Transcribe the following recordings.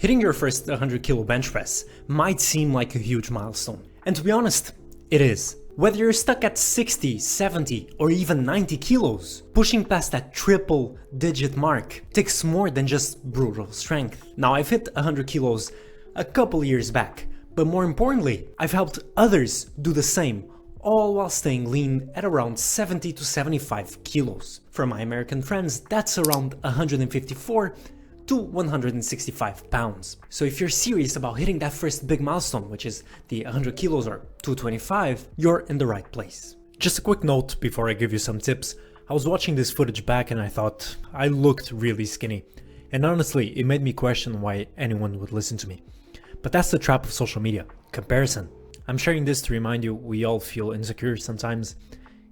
Hitting your first 100 kilo bench press might seem like a huge milestone. And to be honest, it is. Whether you're stuck at 60, 70 or even 90 kilos, pushing past that triple digit mark takes more than just brutal strength. Now I've hit 100 kilos a couple years back, but more importantly, I've helped others do the same, all while staying lean at around 70 to 75 kilos. For my American friends, that's around 154 to 165 pounds. So if you're serious about hitting that first big milestone, which is the 100 kilos or 225, you're in the right place. Just a quick note before I give you some tips. I was watching this footage back and I thought I looked really skinny. And honestly, it made me question why anyone would listen to me. But that's the trap of social media, comparison. I'm sharing this to remind you we all feel insecure sometimes,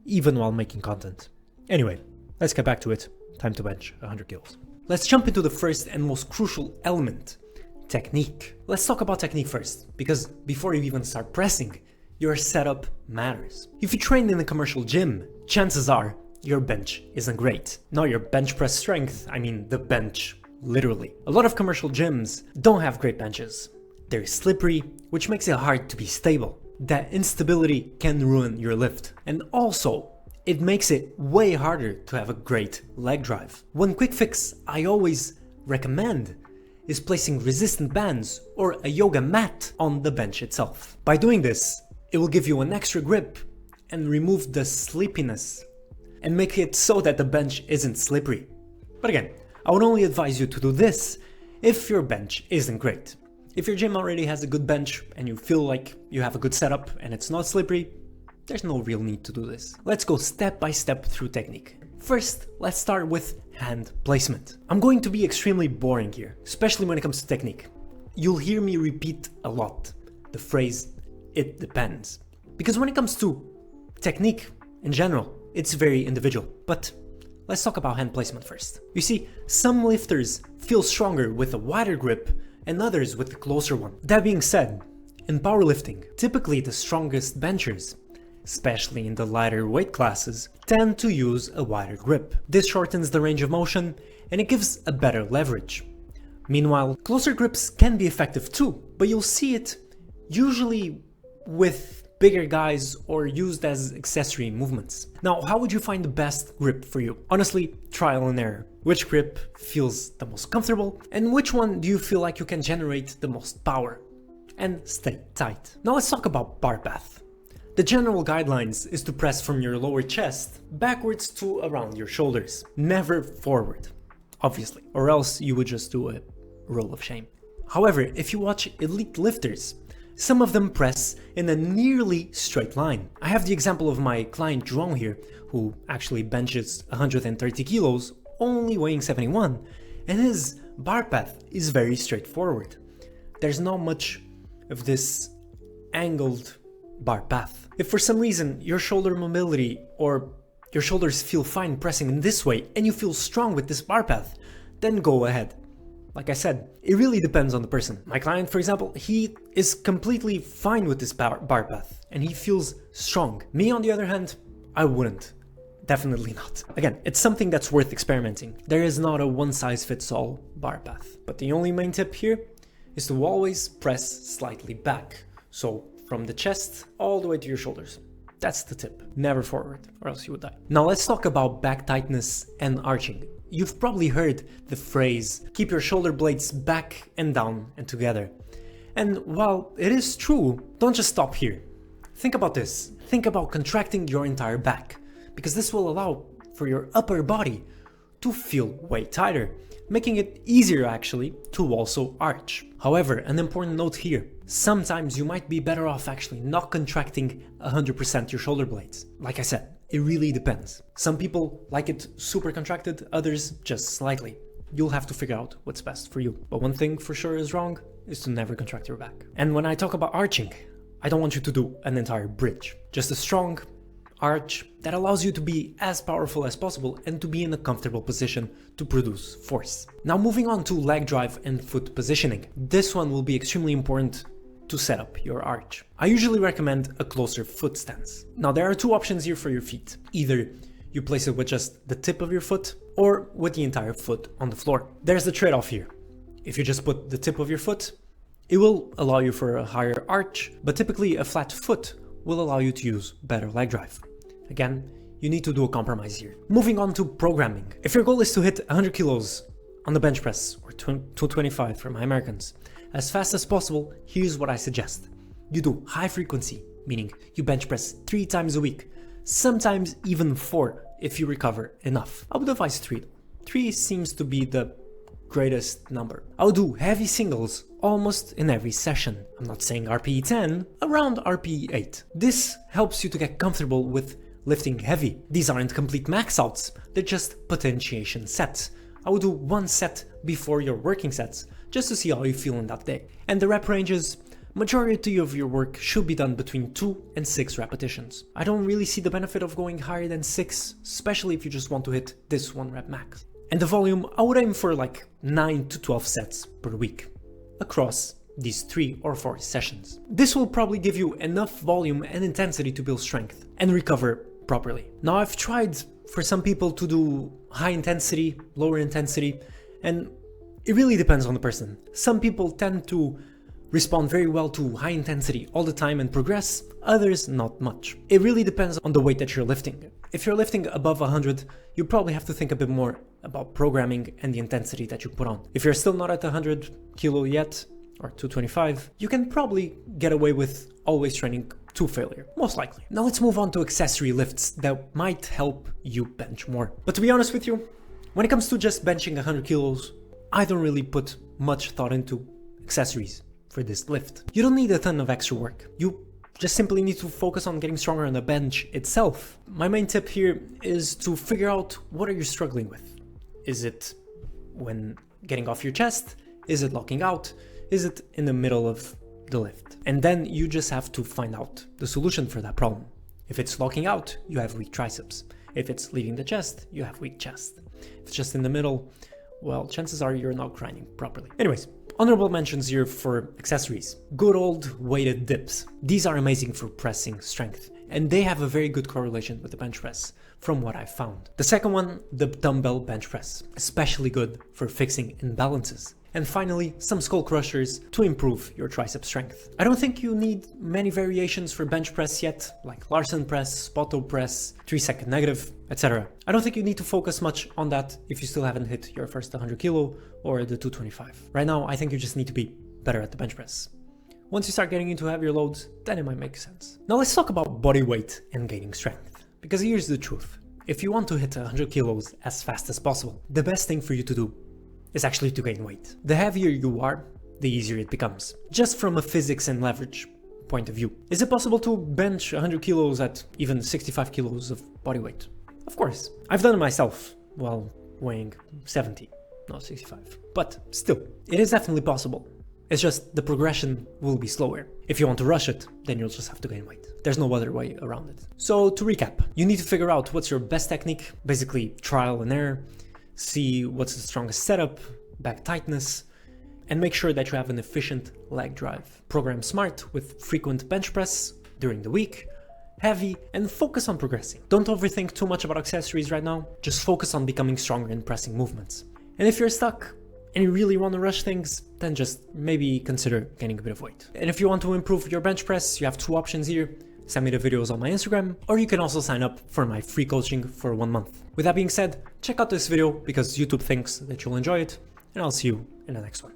even while making content. Anyway, let's get back to it. Time to bench 100 kilos. Let's jump into the first and most crucial element, technique. Let's talk about technique first, because before you even start pressing, your setup matters. If you train in a commercial gym, chances are your bench isn't great. Not your bench press strength, I mean the bench, literally. A lot of commercial gyms don't have great benches. They're slippery, which makes it hard to be stable. That instability can ruin your lift. And also, it makes it way harder to have a great leg drive. One quick fix I always recommend is placing resistant bands or a yoga mat on the bench itself. By doing this, it will give you an extra grip and remove the sleepiness and make it so that the bench isn't slippery. But again, I would only advise you to do this if your bench isn't great. If your gym already has a good bench and you feel like you have a good setup and it's not slippery, there's no real need to do this. Let's go step by step through technique. First, let's start with hand placement. I'm going to be extremely boring here, especially when it comes to technique. You'll hear me repeat a lot the phrase, "it depends." Because when it comes to technique in general, it's very individual. But let's talk about hand placement first. You see, some lifters feel stronger with a wider grip and others with a closer one. That being said, in powerlifting, typically the strongest benchers, especially in the lighter weight classes, tend to use a wider grip. This shortens the range of motion and it gives a better leverage. Meanwhile, closer grips can be effective too, but you'll see it usually with bigger guys or used as accessory movements. Now, how would you find the best grip for you? Honestly, trial and error. Which grip feels the most comfortable and which one do you feel like you can generate the most power? And stay tight. Now let's talk about bar path. The general guidelines is to press from your lower chest backwards to around your shoulders, never forward, obviously, or else you would just do a roll of shame. However, if you watch elite lifters, some of them press in a nearly straight line. I have the example of my client João here, who actually benches 130 kilos, only weighing 71, and his bar path is very straightforward. There's not much of this angled bar path. If for some reason your shoulder mobility or your shoulders feel fine pressing in this way and you feel strong with this bar path, then go ahead. Like I said, it really depends on the person. My client, for example, he is completely fine with this bar path and he feels strong. Me, on the other hand, I wouldn't. Definitely not. Again, it's something that's worth experimenting. There is not a one-size-fits-all bar path. But the only main tip here is to always press slightly back. So from the chest all the way to your shoulders. That's the tip. Never forward, or else you would die. Now let's talk about back tightness and arching. You've probably heard the phrase, keep your shoulder blades back and down and together. And while it is true, don't just stop here. Think about this. Think about contracting your entire back, because this will allow for your upper body to feel way tighter, making it easier actually to also arch. However, an important note here, sometimes you might be better off actually not contracting 100% your shoulder blades. Like I said, it really depends. Some people like it super contracted, others just slightly. You'll have to figure out what's best for you. But one thing for sure is wrong, is to never contract your back. And when I talk about arching, I don't want you to do an entire bridge. Just a strong arch that allows you to be as powerful as possible and to be in a comfortable position to produce force. Now moving on to leg drive and foot positioning. This one will be extremely important to set up your arch. I usually recommend a closer foot stance. Now there are two options here for your feet. Either you place it with just the tip of your foot or with the entire foot on the floor. There's the trade-off here. If you just put the tip of your foot, it will allow you for a higher arch, but typically a flat foot will allow you to use better leg drive. Again, you need to do a compromise here. Moving on to programming. If your goal is to hit 100 kilos on the bench press, or 225 for my Americans, as fast as possible, here's what I suggest. You do high frequency, meaning you bench press 3 times a week, sometimes even 4 if you recover enough. I would advise 3 though. 3 seems to be the greatest number. I would do heavy singles almost in every session. I'm not saying RPE 10, around RPE 8. This helps you to get comfortable with lifting heavy. These aren't complete max outs, they're just potentiation sets. I would do 1 set before your working sets, just to see how you feel in that day. And the rep ranges, majority of your work should be done between 2 and 6 repetitions. I don't really see the benefit of going higher than 6, especially if you just want to hit this 1 rep max. And the volume, I would aim for like 9 to 12 sets per week, across these 3 or 4 sessions. This will probably give you enough volume and intensity to build strength and recover properly. Now I've tried for some people to do high intensity, lower intensity, and it really depends on the person. Some people tend to respond very well to high intensity all the time and progress, others not much. It really depends on the weight that you're lifting. If you're lifting above 100, you probably have to think a bit more about programming and the intensity that you put on. If you're still not at 100 kilo yet, or 225, you can probably get away with always training to failure, most likely. Now let's move on to accessory lifts that might help you bench more. But to be honest with you, when it comes to just benching 100 kilos, I don't really put much thought into accessories for this lift. You don't need a ton of extra work. You just simply need to focus on getting stronger on the bench itself. My main tip here is to figure out what are you struggling with. Is it when getting off your chest? Is it locking out? Is it in the middle of the lift? And then you just have to find out the solution for that problem. If it's locking out, you have weak triceps. If it's leaving the chest, you have weak chest. If it's just in the middle, well, chances are you're not grinding properly. Anyways, honorable mentions here for accessories. Good old weighted dips. These are amazing for pressing strength, and they have a very good correlation with the bench press, from what I've found. The second one, the dumbbell bench press, especially good for fixing imbalances. And finally, some skull crushers to improve your tricep strength. I don't think you need many variations for bench press yet, like Larsen press, Spoto press, 3-second negative, etc. I don't think you need to focus much on that if you still haven't hit your first 100 kilo or the 225. Right now, I think you just need to be better at the bench press. Once you start getting into heavier loads, then it might make sense. Now let's talk about body weight and gaining strength. Because here's the truth. If you want to hit 100 kilos as fast as possible, the best thing for you to do is actually to gain weight. The heavier you are, the easier it becomes, just from a physics and leverage point of view. Is it possible to bench 100 kilos at even 65 kilos of body weight? Of course. I've done it myself while weighing 70, not 65. But still, it is definitely possible. It's just the progression will be slower. If you want to rush it, then you'll just have to gain weight. There's no other way around it. So to recap, you need to figure out what's your best technique, basically trial and error, see what's the strongest setup, back tightness, and make sure that you have an efficient leg drive. Program smart with frequent bench press during the week, heavy, and focus on progressing. Don't overthink too much about accessories right now, just focus on becoming stronger in pressing movements. And if you're stuck and you really want to rush things, then just maybe consider gaining a bit of weight. And if you want to improve your bench press, you have 2 options here. Send me the videos on my Instagram, or you can also sign up for my free coaching for 1 month. With that being said, check out this video because YouTube thinks that you'll enjoy it, and I'll see you in the next one.